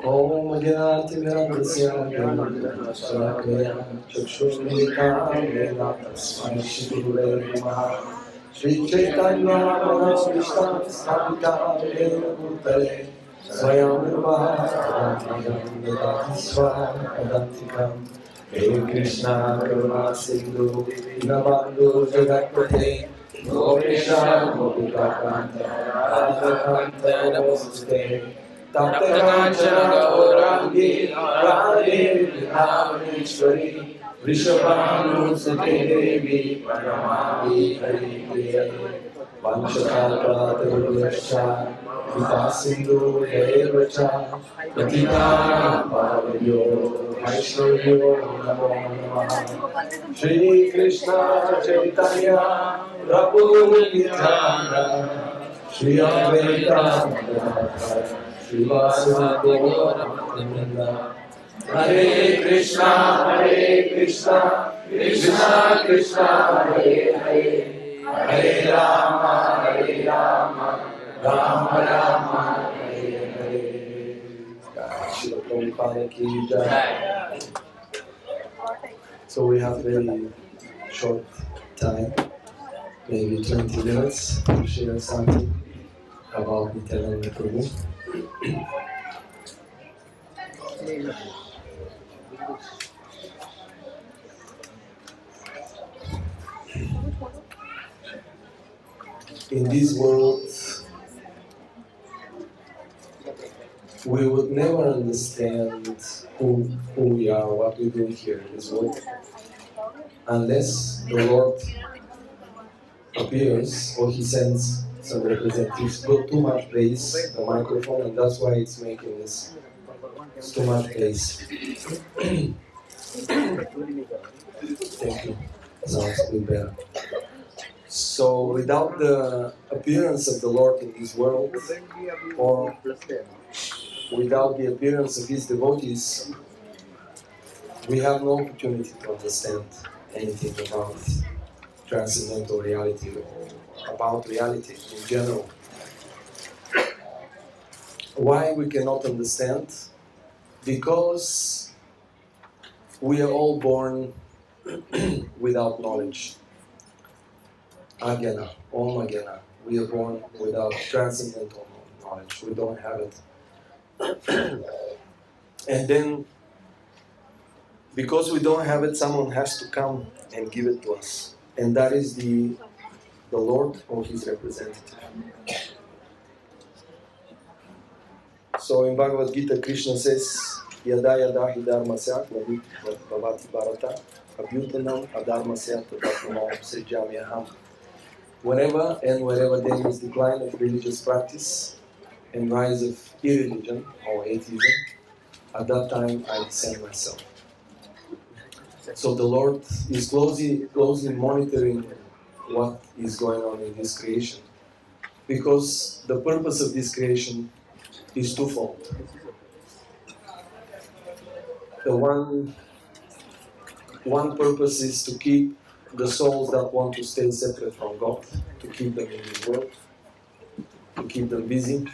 Om Jnatimirandasya Shrakaya Chakshurmilitam Tasmai Shri Namaha Shri Chaitanya Manavishtam Sthapitam Yena Bhutale Swayam Nirvahanam Dadati Swapadantikam He Krishna Karuna Sindhu Dinabandhu Jagatpate Gopesha Gopika Kanta Radha Kanta Namaste Taptakanchana Gaurangi Radhe Vrindavaneshwari Vrishabhanusute Devi Pranamami Hari Vanchakalpatarubhyascha Vipasindu Devacha Patitanam Pavanyo Vaishnavyo Namo Namaha Shri Krishna Chaitanya Prabhu Nityananda Shri Advaita Srivasudeva Gauramakunda Hare Krishna, Krishna Krishna, Hare Hare, Hare Rama, Rama Rama, Hare Hare. Srila Prabhupada ki jai. So we have very short time, maybe 20 minutes to share something about Nityananda Prabhu. In this world, we would never understand who we are, what we do here in this world, unless the Lord appears or He sends some representatives. Got too much place, the microphone, and that's why it's making this. It's too much place. Thank you. Sounds a bit better. So without the appearance of the Lord in this world, or without the appearance of His devotees, we have no opportunity to understand anything about transcendental reality or about reality in general. Why we cannot understand? Because we are all born without knowledge. Ajnana, Om Ajnana. We are born without transcendental knowledge. We don't have it. And then, because we don't have it, someone has to come and give it to us. And that is the Lord or His representative. So in Bhagavad Gita, Krishna says, Yada yada hi dharma syat bhavati bharata abhyutanam adharma syat tatatmamam srijamyaham. Whenever and wherever there is decline of religious practice and rise of irreligion or atheism, at that time I descend myself. So the Lord is closely monitoring what is going on in this creation, because the purpose of this creation is twofold. The one purpose is to keep the souls that want to stay separate from God, to keep them in this world, to keep them busy.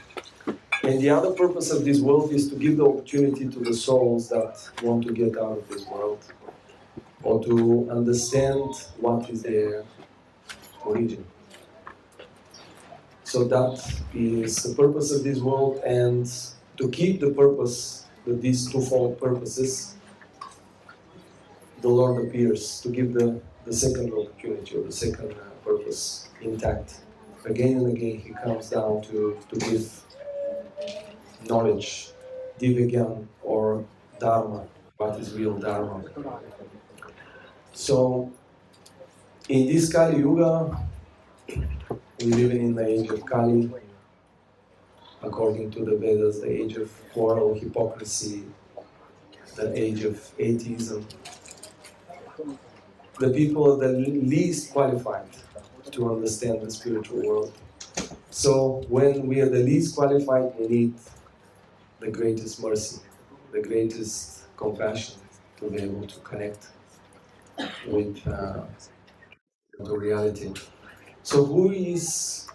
And the other purpose of this world is to give the opportunity to the souls that want to get out of this world, or to understand what is their origin. So that is the purpose of this world, and to keep the purpose, these twofold purposes, the Lord appears to give the second opportunity or the second purpose intact. Again and again He comes down to give knowledge, Divya or Dharma, what is real Dharma. So in this Kali Yuga, we live in the age of Kali, according to the Vedas, the age of moral hypocrisy, the age of atheism. The people are the least qualified to understand the spiritual world. So when we are the least qualified, we need the greatest mercy, the greatest compassion to be able to connect with the reality. So who is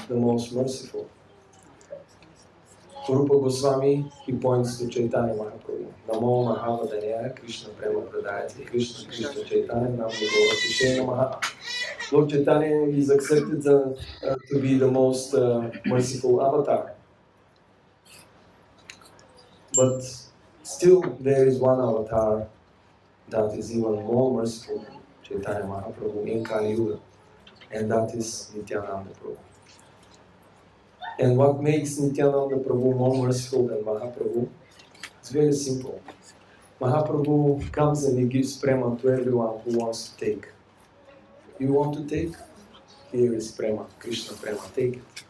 the most merciful? Rupa Goswami, he points to Chaitanya Mahaprabhu. Namo Mahavadanya Krishna Prema Pradayate Krishna Krishna Chaitanya Namo Gauratishe Namaha. Lord Chaitanya is accepted to be the most merciful avatar. But still there is one avatar that is even more merciful than Chaitanya Mahaprabhu in Kali Yuga, and that is Nityananda Prabhu. And what makes Nityananda Prabhu more merciful than Mahaprabhu? It's very simple. Mahaprabhu comes and he gives prema to everyone who wants to take. You want to take? Here is prema, Krishna prema, take it.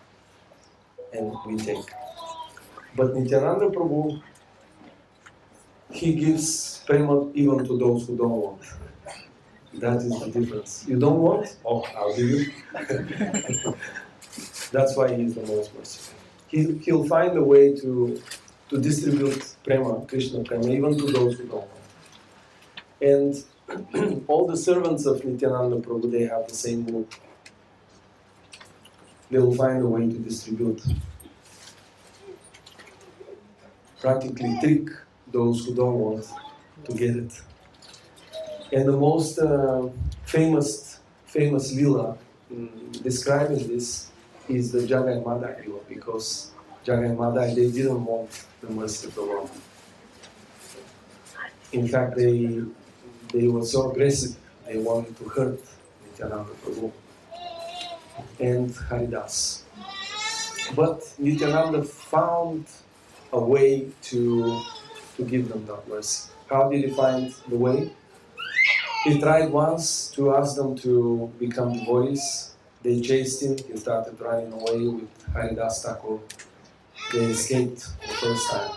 And we take. But Nityananda Prabhu, he gives prema even to those who don't want. That is the difference. You don't want? Oh, I'll give you. That's why he is the most merciful. He'll find a way to distribute prema, Krishna prema, even to those who don't want. And all the servants of Nityananda Prabhu, they have the same mood. They will find a way to distribute. Practically trick those who don't want to get it. And the most famous lila describing this is the Jagai Madai lila, because Jagai Madai, they didn't want the mercy of the Lord. In fact, they were so aggressive, they wanted to hurt Nityananda Prabhu and Haridas. But Nityananda found a way to give them that mercy. How did he find the way? He tried once to ask them to become devotees. They chased him. He started running away with Haridas Thakur. They escaped the first time.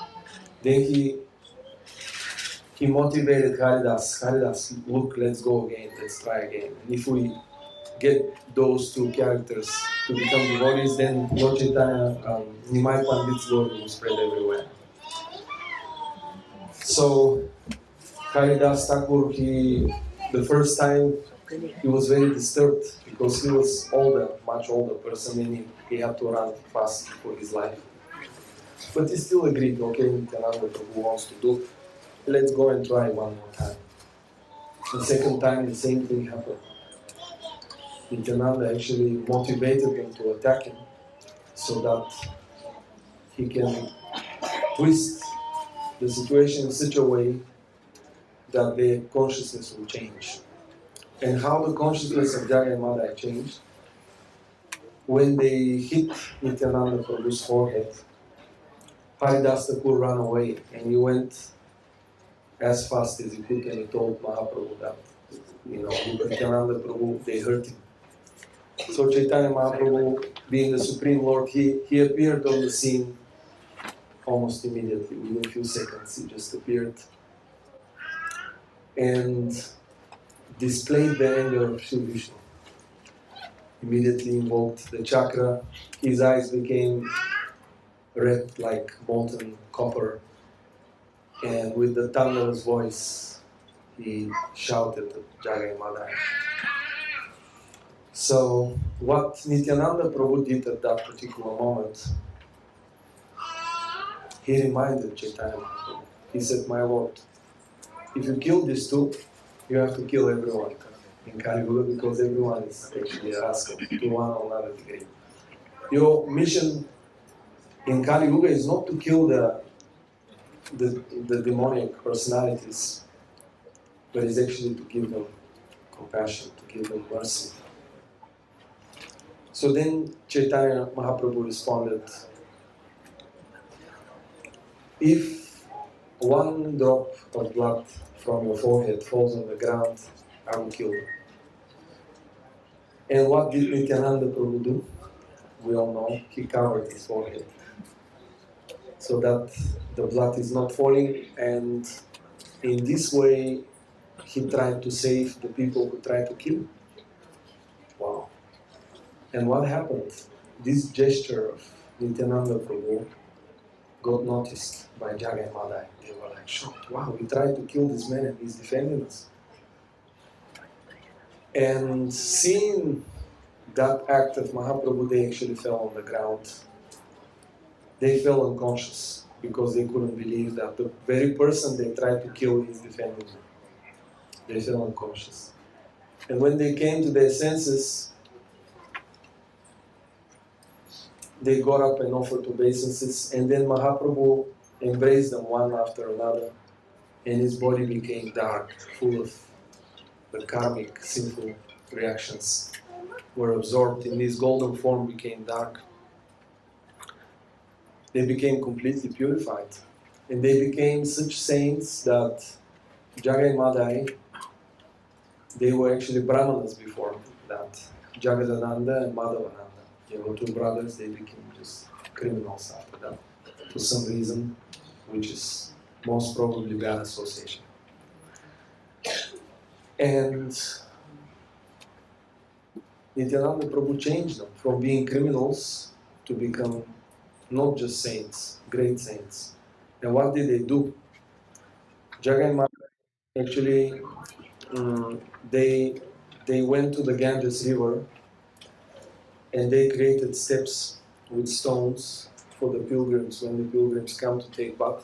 Then he motivated Haridas. Haridas, look, let's go again. Let's try again. And if we get those two characters to become devotees, then Lord Chaitanya, Nimai Pandit's glory will spread everywhere. So Haridas Thakur, the first time, he was very disturbed because he was older, much older person, and he had to run fast for his life. But he still agreed, okay, Nityananda Prabhu wants to do, let's go and try one more time. The second time, the same thing happened. Nityananda actually motivated them to attack him so that he can twist the situation in such a way that their consciousness will change. And how the consciousness of Jagai Madai changed? When they hit Nityananda Prabhu's forehead, Haridas Thakur ran away and he went as fast as he could, and he told Mahaprabhu that, Nityananda Prabhu, they hurt him. So Chaitanya Mahaprabhu, being the Supreme Lord, he appeared on the scene almost immediately, within a few seconds. He just appeared and displayed the anger of Sri Vishnu. Immediately invoked the chakra. His eyes became red like molten copper, and with the thunderous voice, he shouted at Jagai Madai. So, what Nityananda Prabhu did at that particular moment, he reminded Chaitanya Mahaprabhu. He said, my Lord, if you kill these two, you have to kill everyone in Kali Yuga, because everyone is actually a rascal to one or another degree. Your mission in Kali Yuga is not to kill the demonic personalities, but is actually to give them compassion, to give them mercy. So then Chaitanya Mahaprabhu responded, if one drop of blood from your forehead falls on the ground, I will kill you. And what did Nityananda Prabhu do? We all know, he covered his forehead so that the blood is not falling, and in this way he tried to save the people who tried to kill him. Wow. And what happened? This gesture of Nityananda Prabhu got noticed by Jagai Madai. They were like shocked. Wow, we tried to kill this man and he's defending us. And seeing that act of Mahaprabhu, they actually fell on the ground they fell unconscious because they couldn't believe that the very person they tried to kill is defending them. They fell unconscious. And when they came to their senses, they got up and offered obeisances, and then Mahaprabhu embraced them one after another, and his body became dark, full of the karmic, sinful reactions were absorbed in his golden form, became dark. They became completely purified. And they became such saints that Jagai Madai, they were actually Brahmanas before that. Jagadananda and Madhavananda. They were two brothers, they became just criminals after that. For some reason, which is most probably bad association. And Nityananda Prabhu changed them from being criminals to become not just saints, great saints. And what did they do? Jagai Madai actually, they went to the Ganges River and they created steps with stones for the pilgrims. When the pilgrims come to take bath,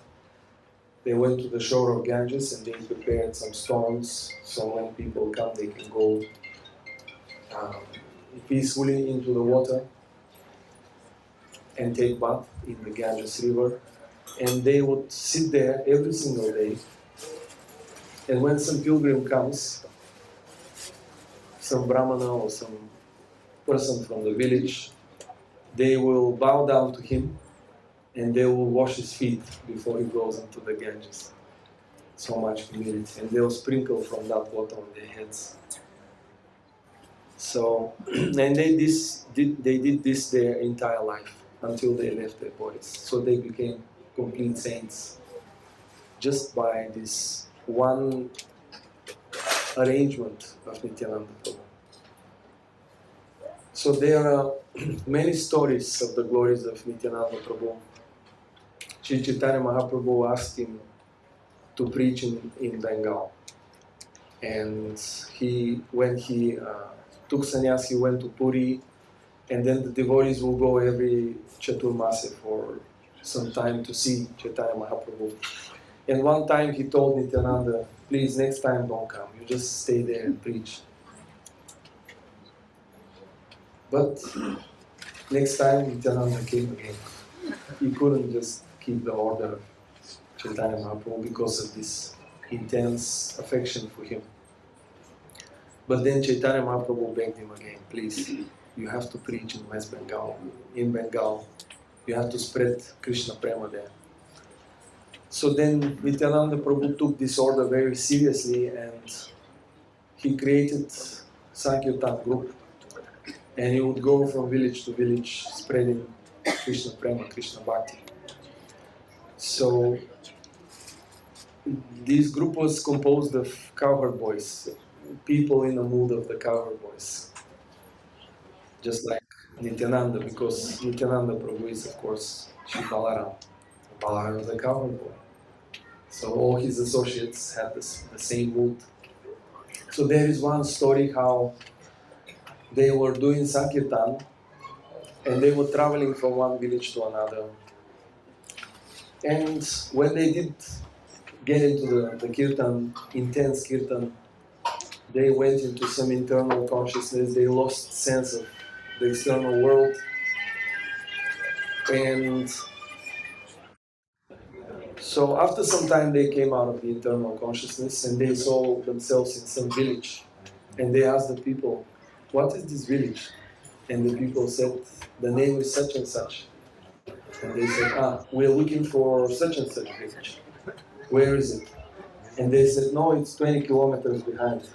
they went to the shore of Ganges and they prepared some stones so when people come they can go peacefully into the water and take bath in the Ganges River. And they would sit there every single day. And when some pilgrim comes, some Brahmana or some person from the village, they will bow down to him and they will wash his feet before he goes into the Ganges. So much humility. And they will sprinkle from that water on their heads. So, and they did this their entire life until they left their bodies. So they became complete saints just by this one arrangement of Nityananda Prabhu. So there are many stories of the glories of Nityananda Prabhu. Sri Chaitanya Mahaprabhu asked him to preach in Bengal. And when he took sannyas, he went to Puri, and then the devotees will go every Chaturmasi for some time to see Chaitanya Mahaprabhu. And one time he told Nityananda, please next time don't come, you just stay there and preach. But next time Nityananda came again. He couldn't just keep the order of Chaitanya Mahaprabhu because of this intense affection for him. But then Chaitanya Mahaprabhu begged him again, please, you have to preach in West Bengal, in Bengal. You have to spread Krishna Prema there. So then Nityananda Prabhu took this order very seriously and he created Sankirtan group. And he would go from village to village spreading Krishna Prema, Krishna Bhakti. So this group was composed of cowherd boys, people in the mood of the cowherd boys. Just like Nityananda, because Nityananda Prabhu is, of course, Shri Balaram. Balaram is a cowherd boy. So all his associates had the same mood. So there is one story how they were doing Sankirtan and they were traveling from one village to another. And when they did get into the kirtan, intense kirtan, they went into some internal consciousness, they lost sense of the external world. And so after some time they came out of the internal consciousness and they saw themselves in some village. And they asked the people, what is this village? And the people said, the name is such and such. And they said, we're looking for such and such village. Where is it? And they said, no, it's 20 kilometers behind.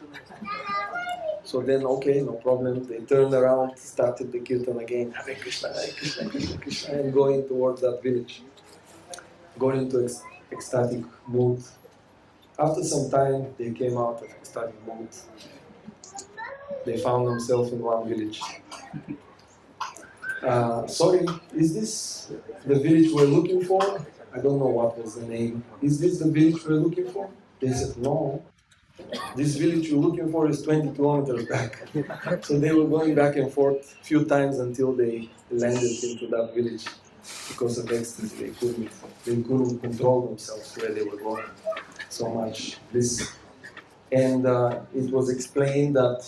So then, okay, no problem. They turned around, started the kirtan again, Hare Krishna, Hare Krishna, Krishna Krishna, and going towards that village. Going into ecstatic mood. After some time, they came out of ecstatic mood. They found themselves in one village. Sorry, is this the village we're looking for? I don't know what was the name. Is this the village we're looking for? They said, no. This village you're looking for is 20 kilometers back. So they were going back and forth a few times until they landed into that village. because of ecstasy. They couldn't control themselves where they were going. So much bliss. And it was explained that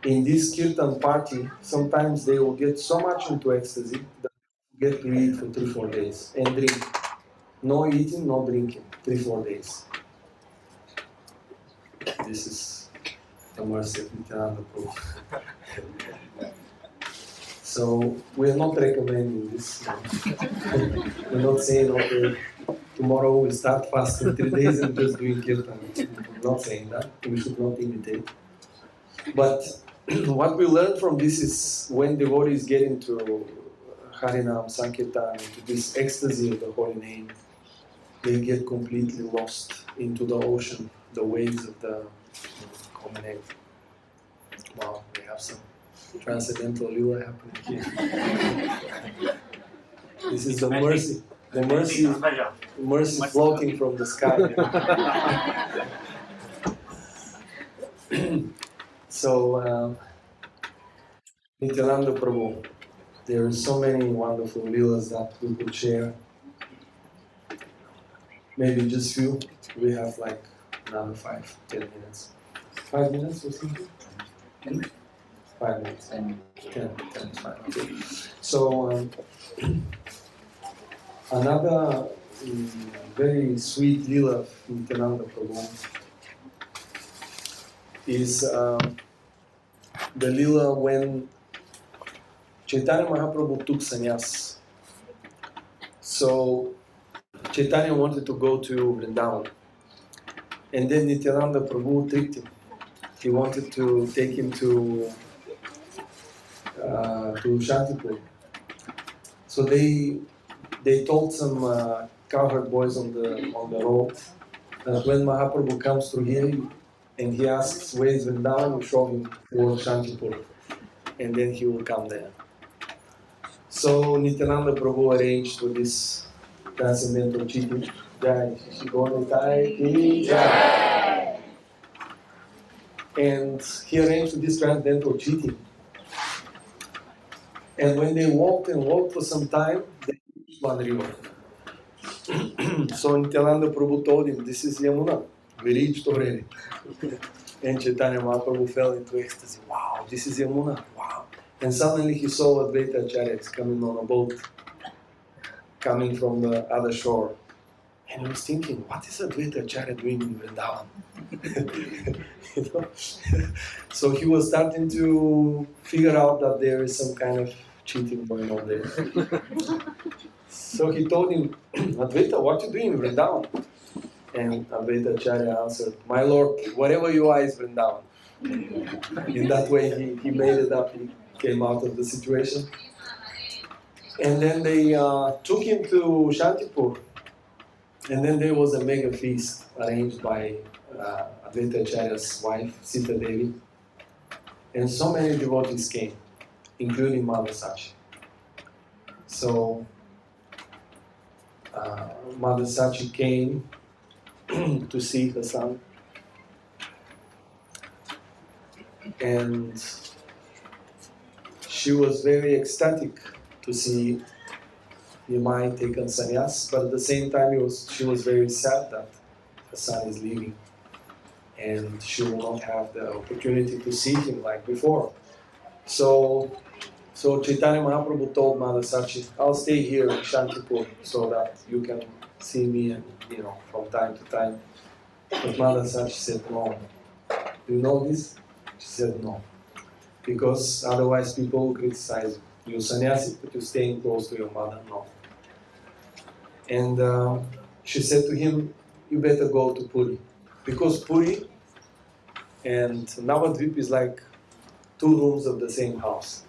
in this kirtan party, sometimes they will get so much into ecstasy that they get to eat for 3-4 days and drink. No eating, no drinking, 3-4 days. This is the mercy of Nityananda Prabhu. So we're not recommending this. We're not saying, okay, tomorrow we start fasting 3 days and just doing kirtan. We're not saying that. We should not imitate. But what we learn from this is when devotees get into Harinam, Sankirtan, into this ecstasy of the holy name, they get completely lost into the ocean, the waves of the common name. Wow, we have some transcendental lila happening here. This is the mercy floating from the sky. So, Nityananda Prabhu, there are so many wonderful lilas that we could share. Maybe just few. We have like another 5-10 minutes. 5 minutes or something? 5 minutes. 10 is fine. Okay. So, another very sweet lila of Nityananda Prabhu is the lila when Chaitanya Mahaprabhu took sannyas. So Chaitanya wanted to go to Vrindavan, and then Nityananda Prabhu tricked him. He wanted to take him to Shantipur. So they told some cowherd boys on the road that when Mahaprabhu comes through here and he asks where is Vrindavan, we show him towards Shantipur, and then he will come there. So Nityananda Prabhu arranged with this transcendental cheating. Jai Shishigonitai Ki Jai. And he arranged with this transcendental cheating. And when they walked for some time, they reached one river. So Nityananda Prabhu told him, this is Yamuna. We reached already. And Chaitanya Mahaprabhu fell into ecstasy. Wow, this is Yamuna. Wow. And suddenly he saw Advaita Acharyas coming on a boat, coming from the other shore. And he was thinking, what is Advaita Acharya doing in Vrindavan? You know? So he was starting to figure out that there is some kind of cheating going on there. So he told him, Advaita, what are you doing in Vrindavan? And Advaita Acharya answered, my lord, wherever you are is Vrindavan. In that way he made it up, he came out of the situation. And then they took him to Shantipur. And then there was a mega feast arranged by Advaita Acharya's wife, Sita Devi. And so many devotees came, including Mother Sachi. So Mother Sachi came to see her son. And she was very ecstatic to see Nimai taken sannyas, but at the same time she was very sad that her son is leaving and she will not have the opportunity to see him like before. So Chaitanya Mahaprabhu told Mother Sachi, I'll stay here in Shantipur so that you can see me and from time to time. But Mother Sachi said, no. Do you know this? She said no. Because otherwise people will criticize you. You're sannyasi, but you're staying close to your mother. No. And she said to him, you better go to Puri. Because Puri and Navadvip is like 2 rooms of the same house.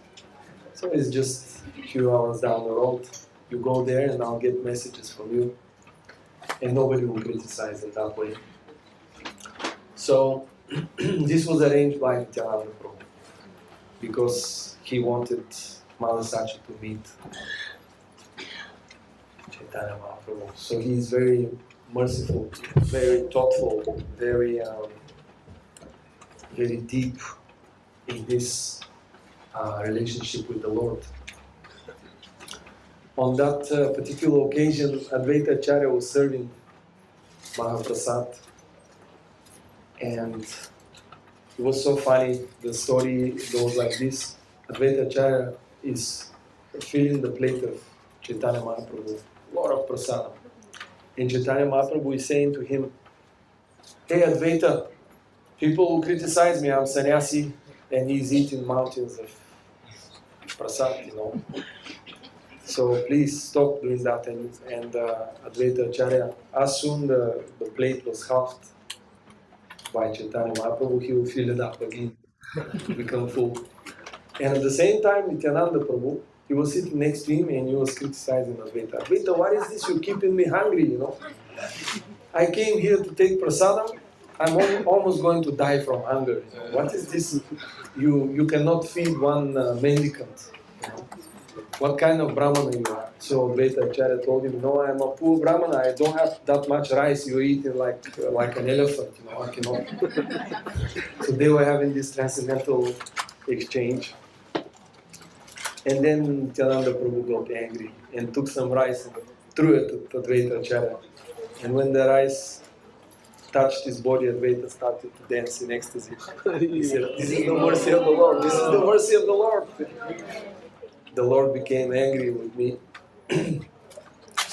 So it's just a few hours down the road. You go there and I'll get messages from you. And nobody will criticize in that way. So this was arranged by Nityananda Prabhu. Because he wanted Mother Sachi to meet Chaitanya Mahaprabhu. So he is very merciful, very thoughtful, very deep in this relationship with the Lord. On that particular occasion, Advaita Acharya was serving Mahaprasad, and it was so funny. The story goes like this: Advaita Acharya is filling the plate of Chaitanya Mahaprabhu, a lot of prasadam. And Chaitanya Mahaprabhu is saying to him, "Hey Advaita, people criticize me, I'm sannyasi, and he's eating mountains of prasad, you know. So please stop doing that." And Advaita Acharya, as soon the plate was halved by Chaitanya Mahaprabhu, he will fill it up again, become full. And at the same time, Nityananda Prabhu, he was sitting next to him and he was criticizing Advaita. "Advaita, what is this? You're keeping me hungry, you know. I came here to take prasadam. I'm almost going to die from hunger. You know. What is this? You cannot feed one mendicant. You know. What kind of brahmana you are?" So Advaita Acharya told him, "No, I'm a poor brahmana. I don't have that much rice. You're eating like an elephant. You know, I cannot." So they were having this transcendental exchange. And then Nityananda Prabhu got angry and took some rice and threw it at Advaita Acharya. And when the rice touched his body, Advaita started to dance in ecstasy. He said, "This is the mercy of the Lord. This is the mercy of the Lord." The Lord became angry with me.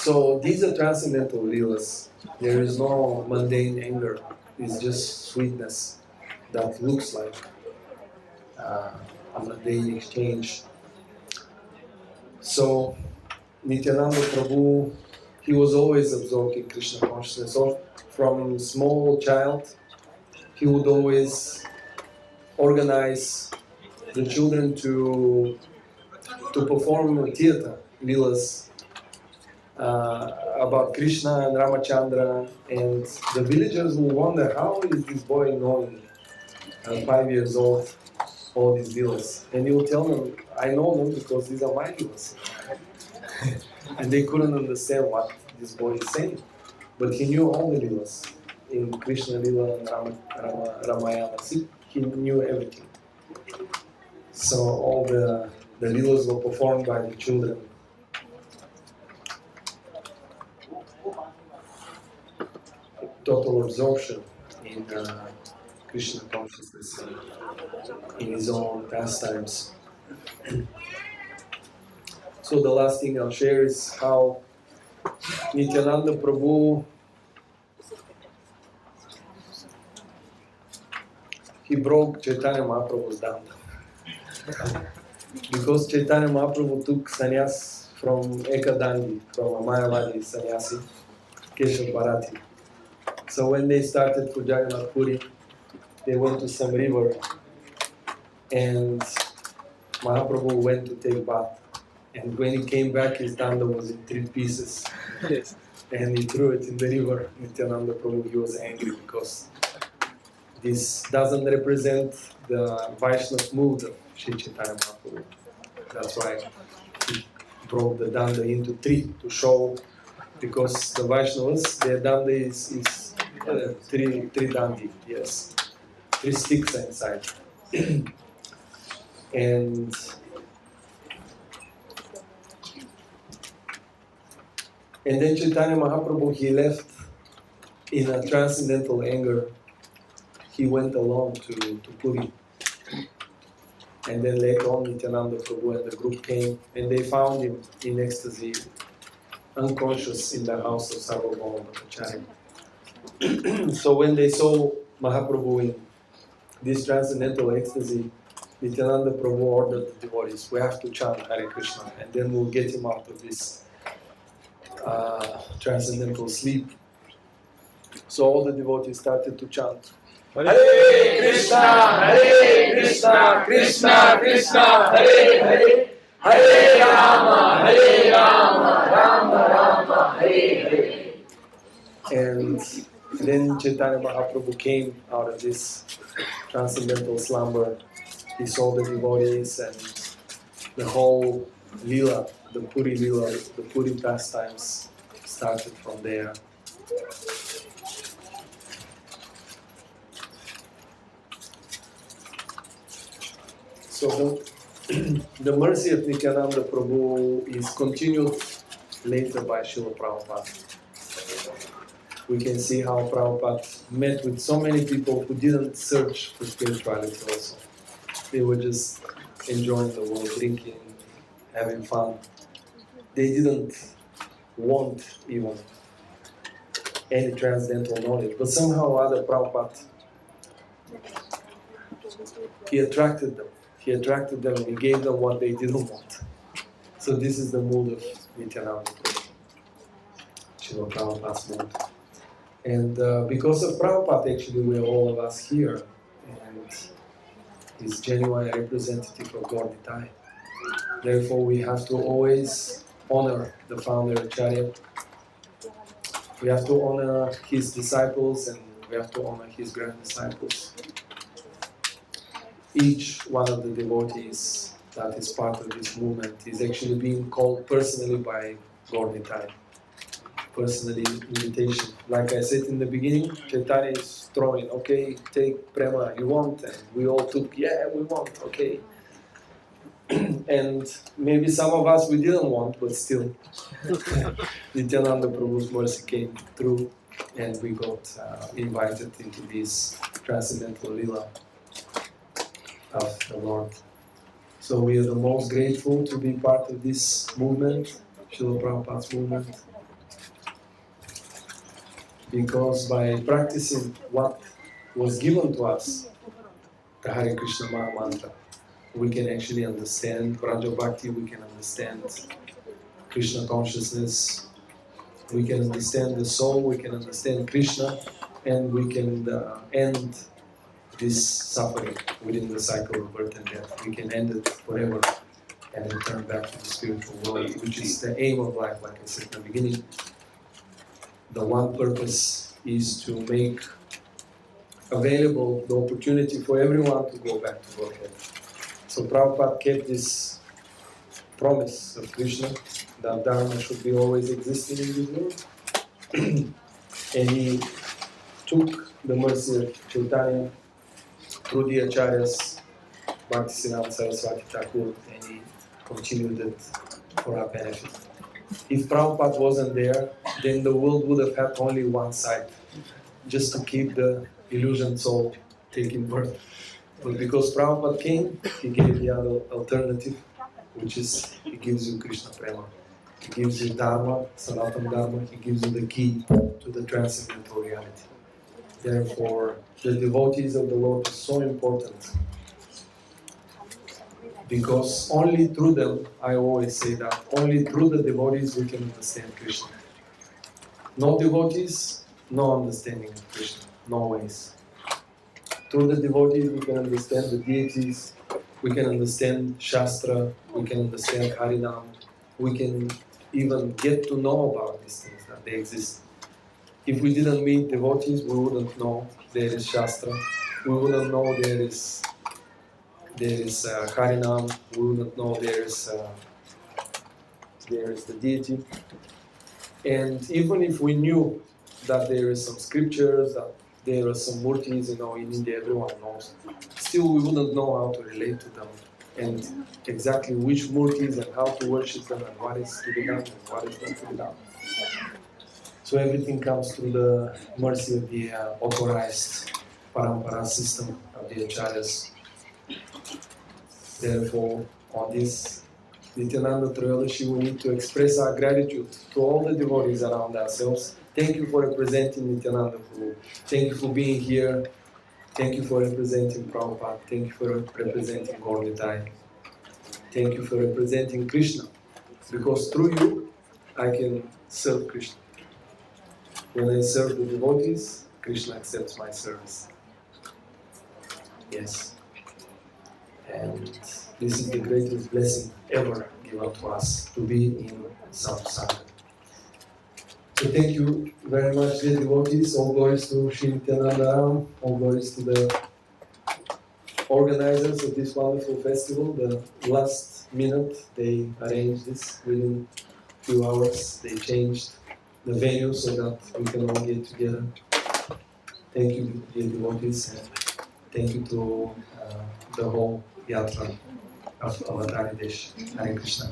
So these are transcendental leelas. There is no mundane anger. It's just sweetness that looks like a mundane exchange. So Nityananda Prabhu, he was always absorbed in Krishna consciousness. So from small child, he would always organize the children to perform theater, leelas, about Krishna and Ramachandra, and the villagers will wonder, how is this boy knowing, 5 years old, all these leelas? And he will tell them, "I know them because these are my leelas." And they couldn't understand what this boy is saying. But he knew all the leelas. In Krishna Leela and Ramayana, he knew everything. So all the leelas were performed by the children. Total absorption in Krishna consciousness and in his own pastimes. So the last thing I'll share is how Nityananda Prabhu, he broke Chaitanya Mahaprabhu's danda. Because Chaitanya Mahaprabhu took sannyas from Ekadandi, from a Mayavadi sannyasi, Keshav Bharati. So when they started for Jagannath Puri, they went to some river and Mahaprabhu went to take bath. And when he came back, his danda was in 3 pieces. Yes. And he threw it in the river. Nityananda Prabhu, he was angry because this doesn't represent the Vaishnava mood of Sri Chaitanya Mahaprabhu. That's why he broke the danda into 3 to show, because the Vaishnavas, their danda is 3 dandi, yes. 3 sticks inside. And then Chaitanya Mahaprabhu, he left in a transcendental anger. He went alone to Puri. And then later on, Nityananda Prabhu and the group came and they found him in ecstasy, unconscious in the house of Sarvabhauma Bhattacharya. So when they saw Mahaprabhu in this transcendental ecstasy, Nityananda Prabhu ordered the devotees, "We have to chant Hare Krishna, and then we'll get him out of this transcendental sleep." So all the devotees started to chant, "Hare Krishna, Krishna Krishna, Hare Hare, Hare Rama, Rama Rama, Hare Hare." And then Chaitanya Mahaprabhu came out of this transcendental slumber. He saw the devotees and the whole Leela, the Puri Leela, the Puri pastimes started from there. So The mercy of Nityananda Prabhu is continued later by Srila Prabhupada. We can see how Prabhupada met with so many people who didn't search for spirituality also. They were just enjoying the world, drinking, having fun. They didn't want even any transcendental knowledge. But somehow or other Prabhupada, he attracted them. He attracted them and he gave them what they didn't want. So this is the mood of Nityananda, Srila Prabhupada's mood. And because of Prabhupada, actually, we're all of us here. And he's genuine representative of Lord Nitai. Therefore, we have to always honor the founder Acharya. We have to honor his disciples and we have to honor his grand disciples. Each one of the devotees that is part of this movement is actually being called personally by Lord Nitai. Personally, invitation. Like I said in the beginning, Chaitanya is throwing, okay, take prema, you want? And we all took, yeah, we want, okay. And maybe some of us we didn't want, but still, Nityananda Prabhu's mercy came through and we got invited into this transcendental lila of the Lord. So we are the most grateful to be part of this movement, Srila Prabhupada's movement, because by practicing what was given to us, the Hare Krishna Maha Mantra, we can actually understand Vraja Bhakti, we can understand Krishna consciousness, we can understand the soul, we can understand Krishna, and we can end this suffering within the cycle of birth and death. We can end it forever and return back to the spiritual world, which is the aim of life, like I said in the beginning. The one purpose is to make available the opportunity for everyone to go back to Godhead. So Prabhupada kept this promise of Krishna that Dharma should be always existing in this world. And he took the mercy of Chaitanya through the Acharyas, Bhaktisiddhanta Saraswati Thakur, and he continued it for our benefit. If Prabhupada wasn't there, then the world would have had only one side, just to keep the illusion soul taking birth. But because Prabhupada came, he gave the other alternative, which is he gives you Krishna Prema. He gives you Dharma, Sanatana Dharma, he gives you the key to the transcendental reality. Therefore, the devotees of the Lord is so important. Because only through them, I always say that, only through the devotees we can understand Krishna. No devotees, no understanding of Krishna, no ways. Through the devotees we can understand the deities, we can understand Shastra, we can understand Harinam, we can even get to know about these things, that they exist. If we didn't meet devotees, we wouldn't know there is Shastra, we wouldn't know there is Harinam, we wouldn't know there is the deity. And even if we knew that there is some scriptures, that there are some murtis, in India everyone knows, still we wouldn't know how to relate to them and exactly which murtis and how to worship them and what is to be done and what is not to be done. So everything comes through the mercy of the authorized parampara system of the Acharyas. Therefore, on this Nityananda Trayodasi, we need to express our gratitude to all the devotees around ourselves. Thank you for representing Nityananda Prabhu. Thank you for being here. Thank you for representing Prabhupada. Thank you for representing Gaur Nitai. Thank you for representing Krishna. Because through you, I can serve Krishna. When I serve the devotees, Krishna accepts my service. Yes. And this is the greatest blessing ever given to us, to be in Samsara. So thank you very much, dear devotees. All glories to Sri Nityananda, all glories to the organizers of this wonderful festival. The last minute they arranged this within a few hours. They changed the venue so that we can all get together. Thank you, dear devotees, and thank you to the whole Yatra. of Avataridesh. Hare Krishna.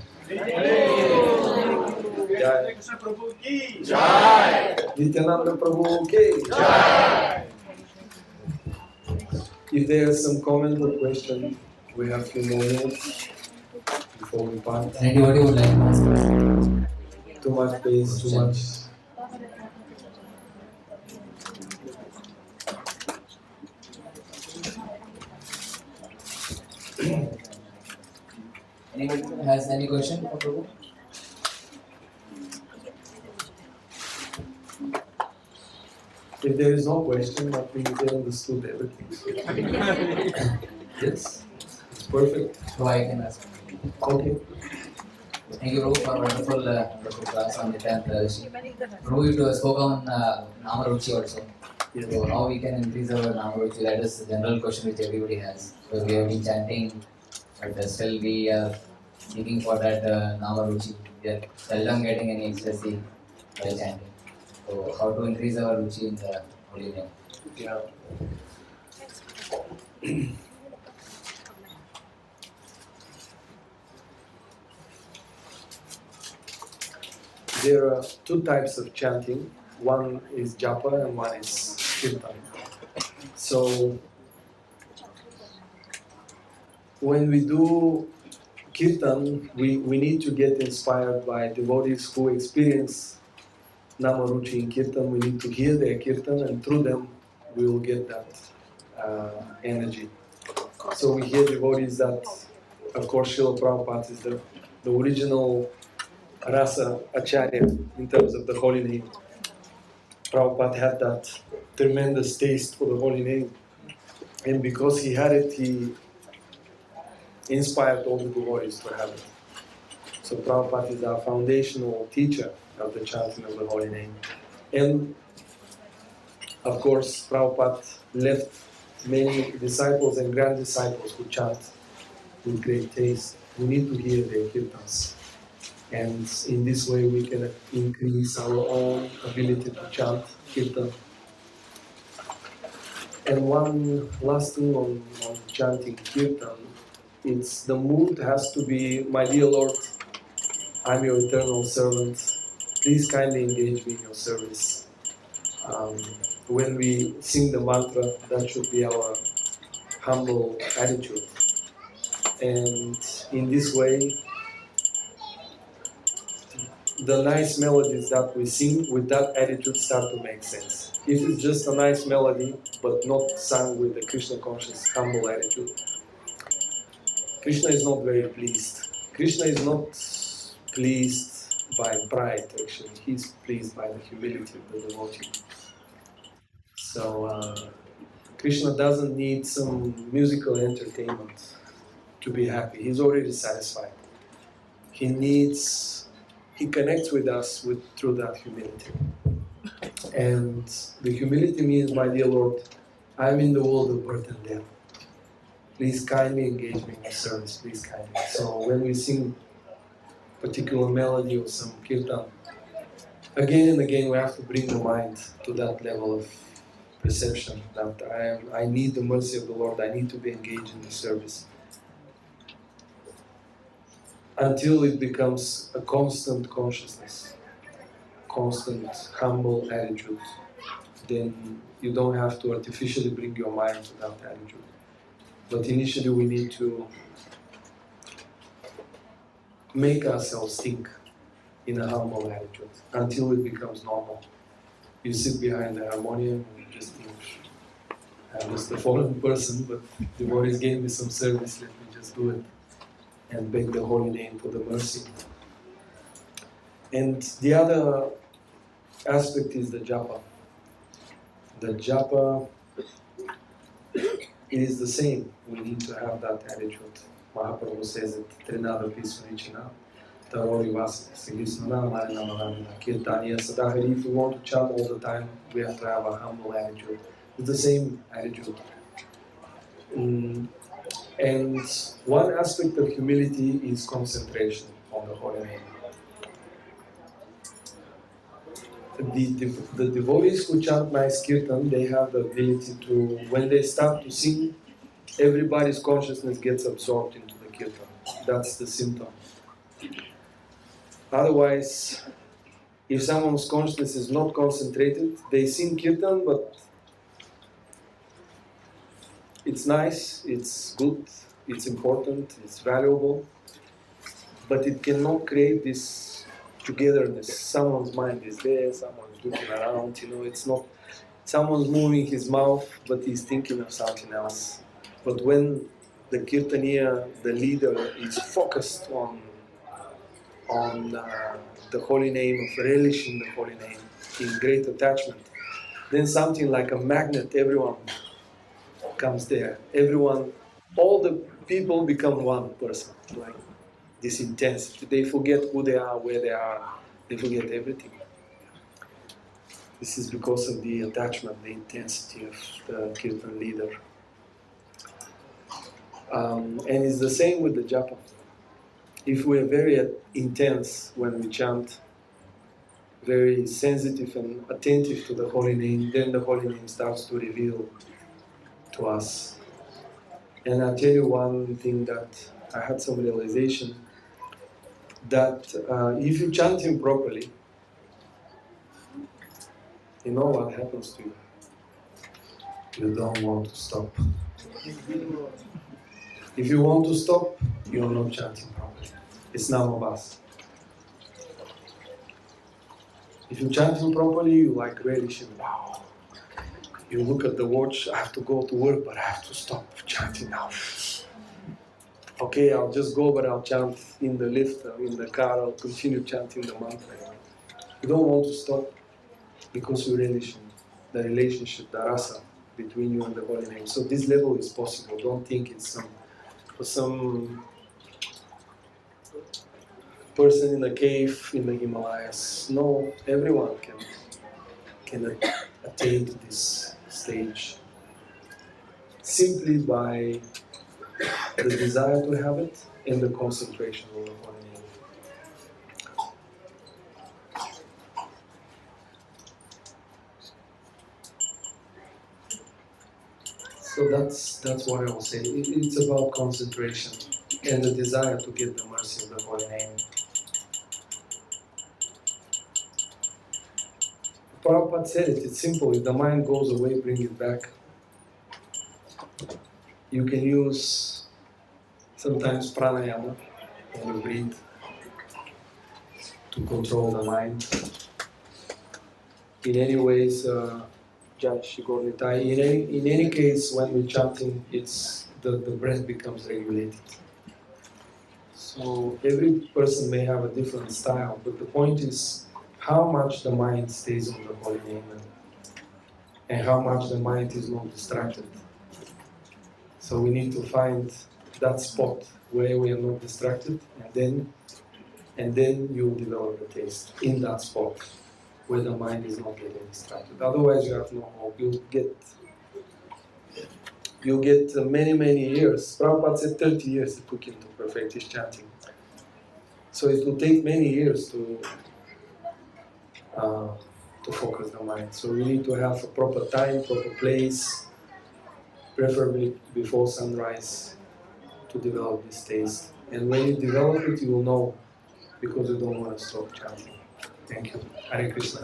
Jai Krishna Prabhu ki Jai. Nityananda Prabhu ki Jai. If there is some comment or question, we have a few more minutes before we part. Anybody would like to ask? Too much pace, too much. Anybody has any question for Prabhu? If there is no question, that means they understood everything. Yes, it's perfect. So I can ask. Okay. Thank you, Prabhu, for wonderful class on Nityananda. Prabhu, you spoke on Namaruchi also. Yes. So how we can increase our Namaruchi? That is the general question which everybody has. So we have been chanting, but still we are seeking for that Namaruchi. We are seldom getting any ecstasy while chanting. So how to increase our Ruchi in the holy name? Yeah. There are two types of chanting. One is japa and one is kirtan. So when we do kirtan, we need to get inspired by devotees who experience Namaruchi in kirtan. We need to hear their kirtan, and through them we will get that energy. So we hear devotees that, of course, Srila Prabhupada is the original rasa acharya in terms of the holy name. Prabhupada had that tremendous taste for the holy name, and because he had it, he inspired all the devotees to have it. So Prabhupada is our foundational teacher of the chanting of the holy name. And of course, Prabhupada left many disciples and grand disciples who chant with great taste. We need to hear their kirtans. And in this way we can increase our own ability to chant kirtan. And one last thing on chanting kirtan, it's the mood has to be, my dear Lord, I'm your eternal servant. Please kindly engage me in your service. When we sing the mantra, that should be our humble attitude. And in this way, the nice melodies that we sing with that attitude start to make sense. If it's just a nice melody, but not sung with a Krishna conscious, humble attitude, Krishna is not very pleased. Krishna is not pleased by pride, actually. He's pleased by the humility of the devotee. So, Krishna doesn't need some musical entertainment to be happy. He's already satisfied. He connects with us through that humility. And the humility means, my dear Lord, I'm in the world of birth and death. Please kindly engage me in your service, please kindly. So when we sing particular melody or some kirtan, again and again we have to bring the mind to that level of perception that I need the mercy of the Lord, I need to be engaged in the service. Until it becomes a constant consciousness, constant humble attitude, then you don't have to artificially bring your mind to that attitude. But initially we need to make ourselves think in a humble attitude until it becomes normal. You sit behind the harmonium and you just think, I'm just a fallen person, but the devotees gave me some service, let me just do it and beg the holy name for the mercy. And the other aspect is the japa. The japa, it is the same. We need to have that attitude. Mahaprabhu says it, Trinada Pisunichina, Tarori Vasa, Sigisnana, Marinamana, Kirtaniya, Sadahari. If we want to chant all the time, we have to have a humble attitude. It's the same attitude. And one aspect of humility is concentration on the holy name. The devotees who chant nice kirtan, they have the ability to, when they start to sing, everybody's consciousness gets absorbed into the kirtan. That's the symptom. Otherwise, if someone's consciousness is not concentrated, they sing kirtan, but it's nice, it's good, it's important, it's valuable, but it cannot create this togetherness. Someone's mind is there, someone's looking around, it's not, someone's moving his mouth, but he's thinking of something else. But when the kirtaniya, the leader, is focused on the holy name, of relishing the holy name, in great attachment, then something like a magnet, everyone comes there. Everyone, all the people become one person, like this intensity. They forget who they are, where they are, they forget everything. This is because of the attachment, the intensity of the kirtan leader. And it's the same with the japa. If we are very intense when we chant, very sensitive and attentive to the holy name, then the holy name starts to reveal to us. And I'll tell you one thing that I had some realization, that if you chant him properly, you know what happens to you. You don't want to stop. If you want to stop, you're not chanting properly. It's none of us. If you chant him properly, you like relishing. Wow. You look at the watch, I have to go to work, but I have to stop chanting now. Okay, I'll just go, but I'll chant in the lift, or in the car, I'll continue chanting the mantra. You don't want to stop because you relish the relationship, the rasa, between you and the holy name. So this level is possible. Don't think it's for some person in a cave in the Himalayas. No, everyone can attain to this stage simply by the desire to have it and the concentration on the holy name. So that's what I will say. It's about concentration and the desire to get the mercy of the holy name. Prabhupada said it, it's simple. If the mind goes away, bring it back. You can use sometimes pranayama when you breathe to control the mind. In any ways, in any case, when we're chanting, it's the breath becomes regulated. So every person may have a different style, but the point is how much the mind stays on the holy name and how much the mind is not distracted. So we need to find that spot where we are not distracted, and then you will develop the taste in that spot where the mind is not getting distracted. Otherwise, you have no hope. You'll get many, many years. Prabhupada said 30 years it took him to perfect his chanting. So it will take many years to focus the mind. So we need to have a proper time, proper place, preferably before sunrise, to develop this taste. And when you develop it, you will know, because you don't want to stop chanting. Thank you. Hare Krishna.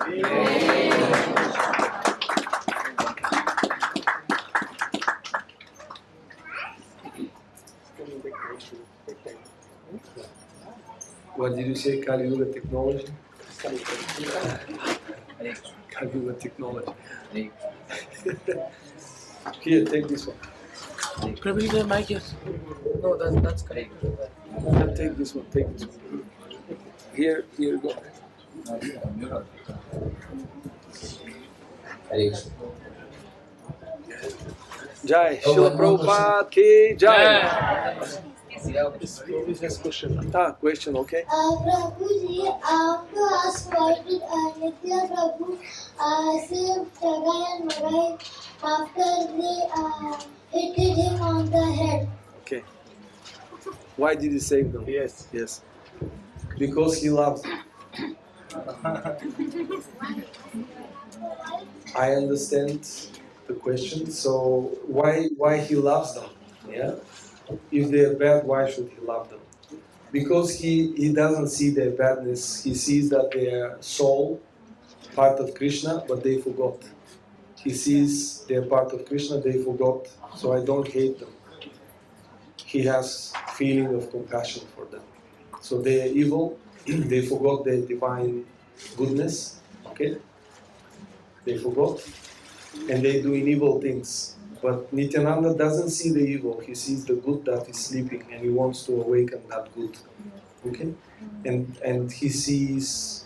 What did you say, Kali Yuga technology? Kali Yuga technology. Here, take this one. Prabhu, the mic, yes. No, that's correct. Take this one, take this one. Here, go. Jai, Srila Prabhupada ki Jai. This question. Question, okay. Prabhuji, I have to ask, why did Nitya Prabhu save Chagai and Magai after they hit him on the head? Okay. Why did he save them? Yes. Yes. Because he loves them. I understand the question. So why he loves them? Yeah. If they are bad, why should he love them? because he doesn't see their badness. He sees that they are soul, part of Krishna, but they forgot. He sees they're part of Krishna, they forgot, so I don't hate them. He has feeling of compassion for them. So they are evil, they forgot their divine goodness, okay? They forgot, and they're doing evil things. But Nityananda doesn't see the evil, he sees the good that is sleeping, and he wants to awaken that good, okay? And he sees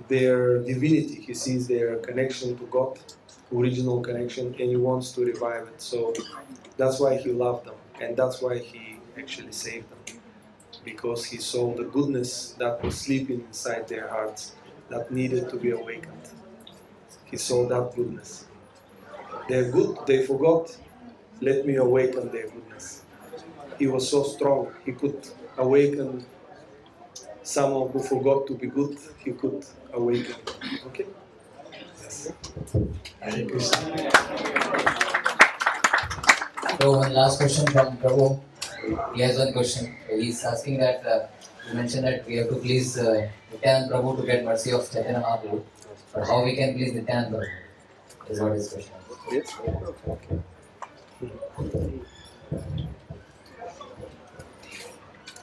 their divinity, he sees their connection to God, original connection, and he wants to revive it. So that's why he loved them, and that's why he actually saved them, because he saw the goodness that was sleeping inside their hearts that needed to be awakened. He saw that goodness. They're good, they forgot, let me awaken their goodness. He was so strong, he could awaken someone who forgot to be good, he could awaken. Okay? Yes. Hare Krishna. So one last question from Prabhu. He has one question. He's asking that you mentioned that we have to please Nityananda Prabhu to get mercy of Chaitanya Mahaprabhu. But how we can please Nityananda Prabhu is what his question is. Yes.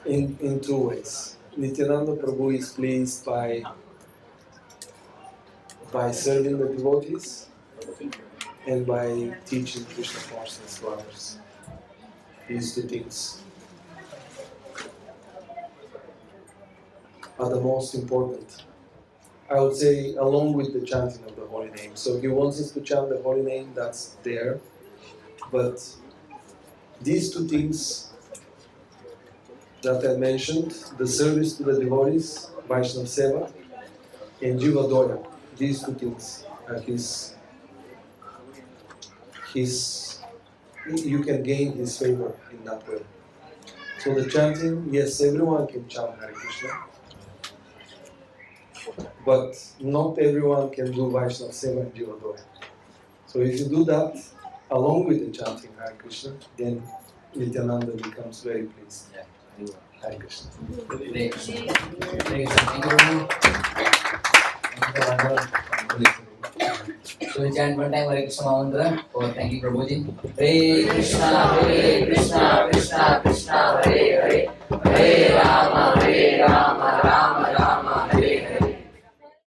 In two ways. Nityananda Prabhu is pleased by serving the devotees and by teaching Krishna consciousness to others. These two things are the most important. I would say along with the chanting of the holy name. So he wants us to chant the holy name, that's there. But these two things that I mentioned, the service to the devotees, Vaishnava Seva, and Jiva Doya, these two things are you can gain his favor in that way. So the chanting, yes, everyone can chant Hare Krishna, but not everyone can do Vaishnava Seva and Jiva Doya. So if you do that along with the chanting Hare Krishna, then Nityananda becomes very pleased. Hare Krishna. Hare Krishna. Hare Krishna. Thank you, Prabhu. Thank you. So we chant one time Hare Krishna Mantra or thank you Prabhuji. Hare Krishna, Krishna Krishna, Hare Hare, Hare Rama, Rama Rama, Hare